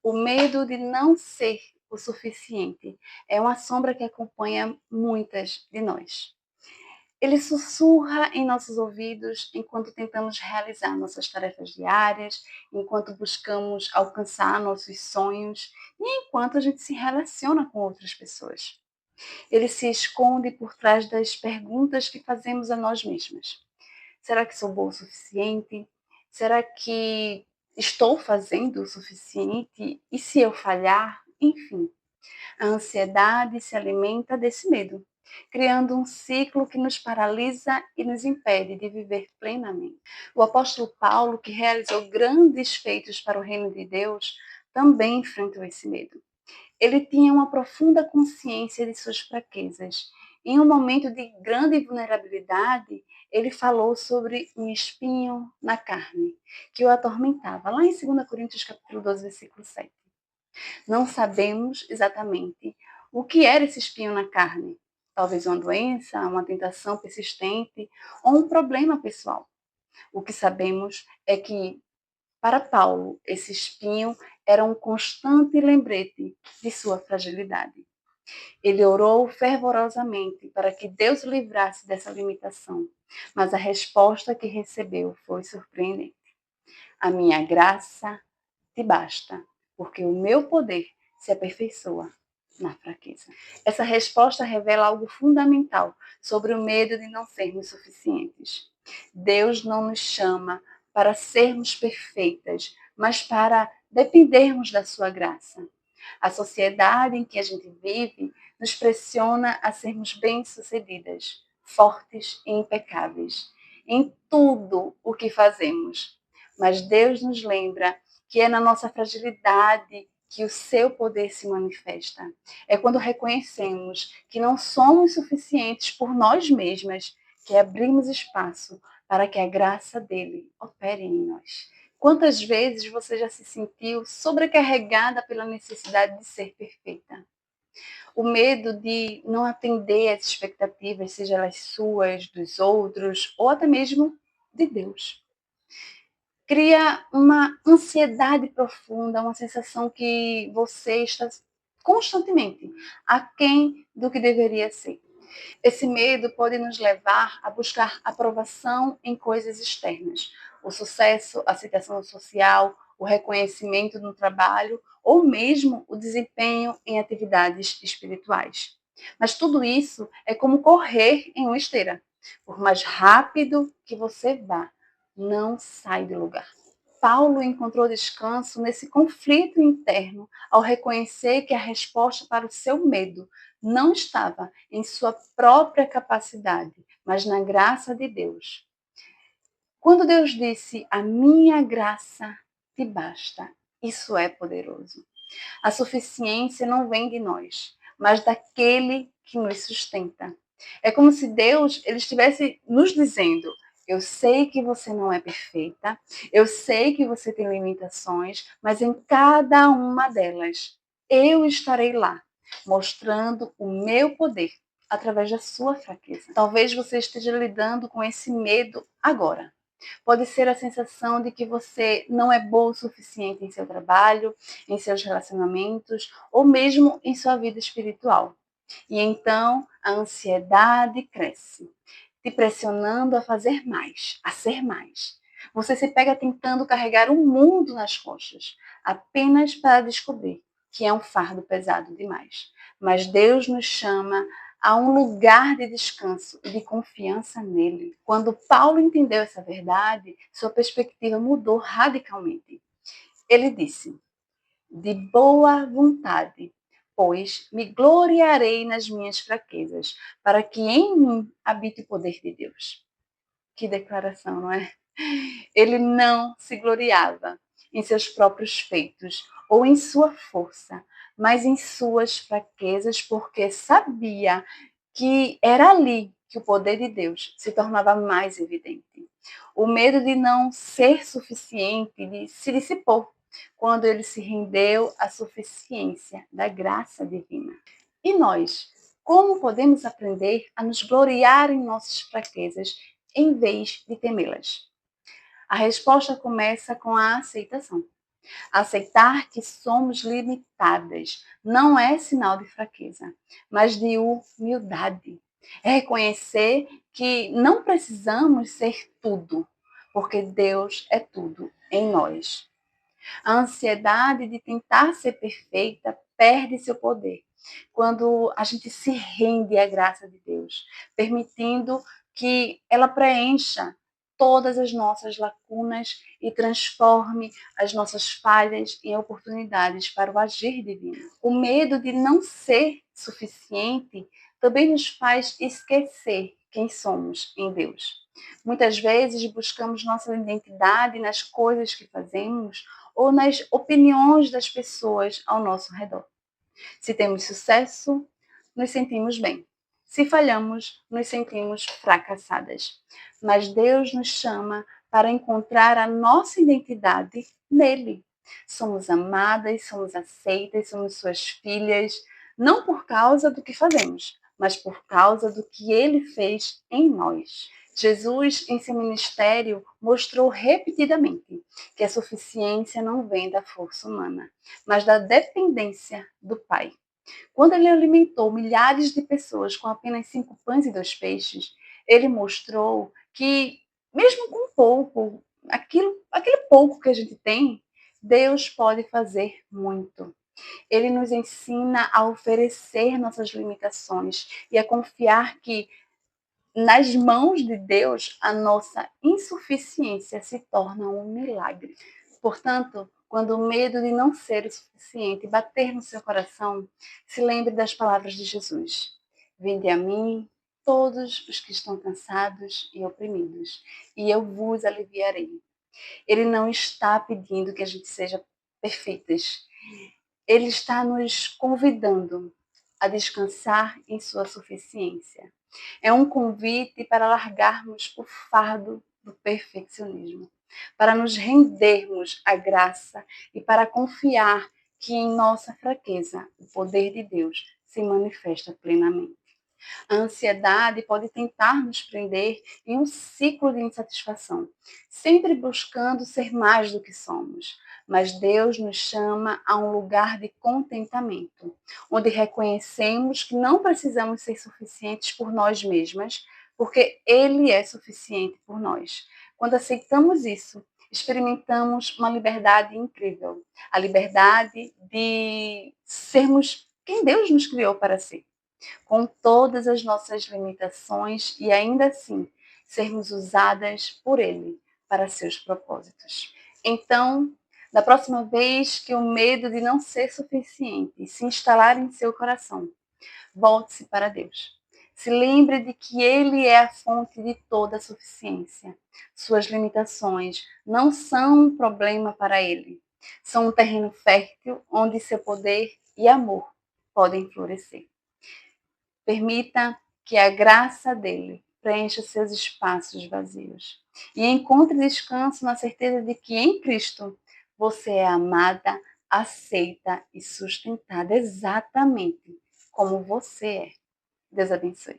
O medo de não ser o suficiente é uma sombra que acompanha muitas de nós. Ele sussurra em nossos ouvidos enquanto tentamos realizar nossas tarefas diárias, enquanto buscamos alcançar nossos sonhos e enquanto a gente se relaciona com outras pessoas. Ele se esconde por trás das perguntas que fazemos a nós mesmas. Será que sou boa o suficiente? Será que estou fazendo o suficiente? E se eu falhar? Enfim, a ansiedade se alimenta desse medo, criando um ciclo que nos paralisa e nos impede de viver plenamente. O apóstolo Paulo, que realizou grandes feitos para o reino de Deus, também enfrentou esse medo. Ele tinha uma profunda consciência de suas fraquezas. Em um momento de grande vulnerabilidade, ele falou sobre um espinho na carne, que o atormentava, lá em 2 Coríntios capítulo 12, versículo 7. Não sabemos exatamente o que era esse espinho na carne. Talvez uma doença, uma tentação persistente ou um problema pessoal. O que sabemos é que, para Paulo, esse espinho era um constante lembrete de sua fragilidade. Ele orou fervorosamente para que Deus o livrasse dessa limitação, mas a resposta que recebeu foi surpreendente. A minha graça te basta, porque o meu poder se aperfeiçoa na fraqueza. Essa resposta revela algo fundamental sobre o medo de não sermos suficientes. Deus não nos chama para sermos perfeitas, mas para dependermos da sua graça. A sociedade em que a gente vive nos pressiona a sermos bem-sucedidas, fortes e impecáveis em tudo o que fazemos. Mas Deus nos lembra que é na nossa fragilidade que o seu poder se manifesta. É quando reconhecemos que não somos suficientes por nós mesmas que abrimos espaço para que a graça dele opere em nós. Quantas vezes você já se sentiu sobrecarregada pela necessidade de ser perfeita? O medo de não atender às expectativas, seja elas suas, dos outros, ou até mesmo de Deus. Cria uma ansiedade profunda, uma sensação que você está constantemente aquém do que deveria ser. Esse medo pode nos levar a buscar aprovação em coisas externas, o sucesso, a aceitação social, o reconhecimento no trabalho ou mesmo o desempenho em atividades espirituais. Mas tudo isso é como correr em uma esteira. Por mais rápido que você vá, não sai do lugar. Paulo encontrou descanso nesse conflito interno ao reconhecer que a resposta para o seu medo não estava em sua própria capacidade, mas na graça de Deus. Quando Deus disse, a minha graça te basta, isso é poderoso. A suficiência não vem de nós, mas daquele que nos sustenta. É como se Deus ele estivesse nos dizendo, eu sei que você não é perfeita, eu sei que você tem limitações, mas em cada uma delas eu estarei lá, mostrando o meu poder através da sua fraqueza. Talvez você esteja lidando com esse medo agora. Pode ser a sensação de que você não é boa o suficiente em seu trabalho, em seus relacionamentos ou mesmo em sua vida espiritual. E então a ansiedade cresce, te pressionando a fazer mais, a ser mais. Você se pega tentando carregar o mundo nas costas, apenas para descobrir que é um fardo pesado demais. Mas Deus nos chama a um lugar de descanso e de confiança nele. Quando Paulo entendeu essa verdade, sua perspectiva mudou radicalmente. Ele disse, de boa vontade, pois me gloriarei nas minhas fraquezas, para que em mim habite o poder de Deus. Que declaração, não é? Ele não se gloriava em seus próprios feitos ou em sua força, mas em suas fraquezas, porque sabia que era ali que o poder de Deus se tornava mais evidente. O medo de não ser suficiente se dissipou quando ele se rendeu à suficiência da graça divina. E nós, como podemos aprender a nos gloriar em nossas fraquezas em vez de temê-las? A resposta começa com a aceitação. Aceitar que somos limitadas não é sinal de fraqueza, mas de humildade. É reconhecer que não precisamos ser tudo, porque Deus é tudo em nós. A ansiedade de tentar ser perfeita perde seu poder quando a gente se rende à graça de Deus, permitindo que ela preencha todas as nossas lacunas e transforme as nossas falhas em oportunidades para o agir divino. O medo de não ser suficiente também nos faz esquecer quem somos em Deus. Muitas vezes buscamos nossa identidade nas coisas que fazemos ou nas opiniões das pessoas ao nosso redor. Se temos sucesso, nos sentimos bem. Se falhamos, nos sentimos fracassadas. Mas Deus nos chama para encontrar a nossa identidade nele. Somos amadas, somos aceitas, somos suas filhas, não por causa do que fazemos, mas por causa do que ele fez em nós. Jesus, em seu ministério, mostrou repetidamente que a suficiência não vem da força humana, mas da dependência do Pai. Quando ele alimentou milhares de pessoas com apenas 5 pães e 2 peixes, ele mostrou que, mesmo com pouco, aquele pouco que a gente tem, Deus pode fazer muito. Ele nos ensina a oferecer nossas limitações e a confiar que nas mãos de Deus, a nossa insuficiência se torna um milagre. Portanto, quando o medo de não ser o suficiente bater no seu coração, se lembre das palavras de Jesus: Vinde a mim, todos os que estão cansados e oprimidos, e eu vos aliviarei. Ele não está pedindo que a gente seja perfeitas. Ele está nos convidando a descansar em sua suficiência. É um convite para largarmos o fardo do perfeccionismo, para nos rendermos à graça e para confiar que em nossa fraqueza o poder de Deus se manifesta plenamente. A ansiedade pode tentar nos prender em um ciclo de insatisfação, sempre buscando ser mais do que somos. Mas Deus nos chama a um lugar de contentamento, onde reconhecemos que não precisamos ser suficientes por nós mesmas, porque Ele é suficiente por nós. Quando aceitamos isso, experimentamos uma liberdade incrível, a liberdade de sermos quem Deus nos criou para ser, com todas as nossas limitações e ainda assim sermos usadas por Ele para seus propósitos. Então, da próxima vez que o medo de não ser suficiente se instalar em seu coração, volte-se para Deus. Se lembre de que Ele é a fonte de toda a suficiência. Suas limitações não são um problema para Ele. São um terreno fértil onde seu poder e amor podem florescer. Permita que a graça dele preencha seus espaços vazios. E encontre descanso na certeza de que em Cristo você é amada, aceita e sustentada exatamente como você é. Deus abençoe.